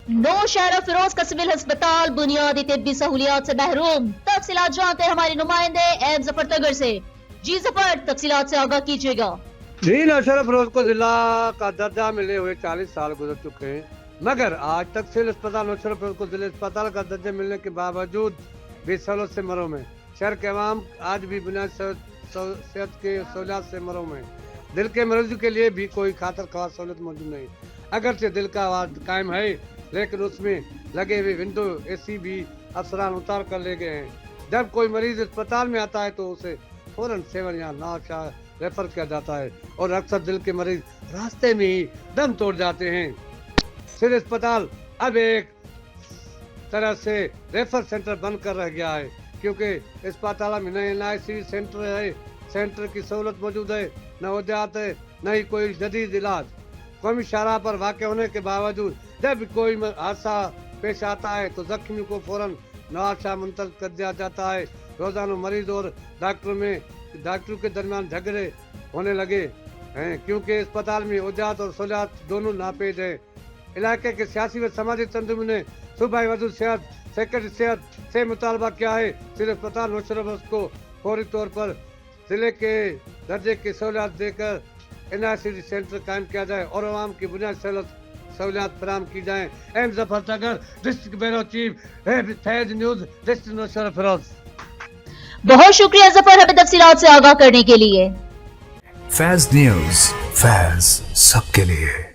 नौशहरा फिरोज का सिविल अस्पताल बुनियादी तिब्बी सहूलियात से महरूम। तफसीलात जानते हैं हमारे नुमाइंदे एम जफर तगर से। जी जफर, तफसीलात से आगाह कीजिएगा। जी, नौशहरा फिरोज को जिला का दर्जा मिले हुए 40 साल गुजर चुके हैं, मगर आज तक सिविल अस्पताल नौशहरा फिरोज को जिला अस्पताल का दर्जा मिलने के बावजूद भी सहूलत से मरों में। शहर के अवाम आज भी बुनियादी सेहत के सहूलियात से मरों में। दिल के मरीजों के लिए भी कोई खातर खास सहूलत मौजूद नहीं। अगरचे दिल का आवाज कायम है, लेकिन उसमें लगे हुए विंडो एसी भी अफसरान उतार कर ले गए हैं। जब कोई मरीज अस्पताल में आता है तो उसे फौरन सेवन या नाशा रेफर किया जाता है और अक्सर दिल के मरीज रास्ते में ही दम तोड़ जाते हैं। सिविल अस्पताल अब एक तरह से रेफर सेंटर बनकर रह गया है, क्योंकि अस्पताल में नए NICU सेंटर है, सेंटर की सहूलत मौजूद है, न वजाहत है, न ही कोई जदीद इलाज। कौमी शाहराह पर वाक़ होने के बावजूद जब कोई हादसा पेश आता है तो जख्मी को फौरन नवाबशाह मुंतकिल कर दिया जाता है। रोजाना मरीज और डॉक्टरों के दरमियान झगड़े होने लगे हैं, क्योंकि अस्पताल में वजाहत और सहूलियात दोनों नापेद है। इलाके के सियासी व समाजी तंजुम ने सूबाई वज़ीर सेहत सेक्रेटरी सेहत से मुतालबा किया है सिविल अस्पताल नौशहरा फिरोज को फौरी तौर पर जिले के दर्जे की सहूलियात देकर NICU सेंटर कायम किया जाए और आवाम की बुनियादी सहूलियात फराहम की जाए। M Zafar Tagar, district bureau chief, Faiz news, district Naushahra Feroz. बहुत शुक्रिया जफर, हमें तफसीलात से आगाह करने के लिए। फैज न्यूज, फैज सबके लिए।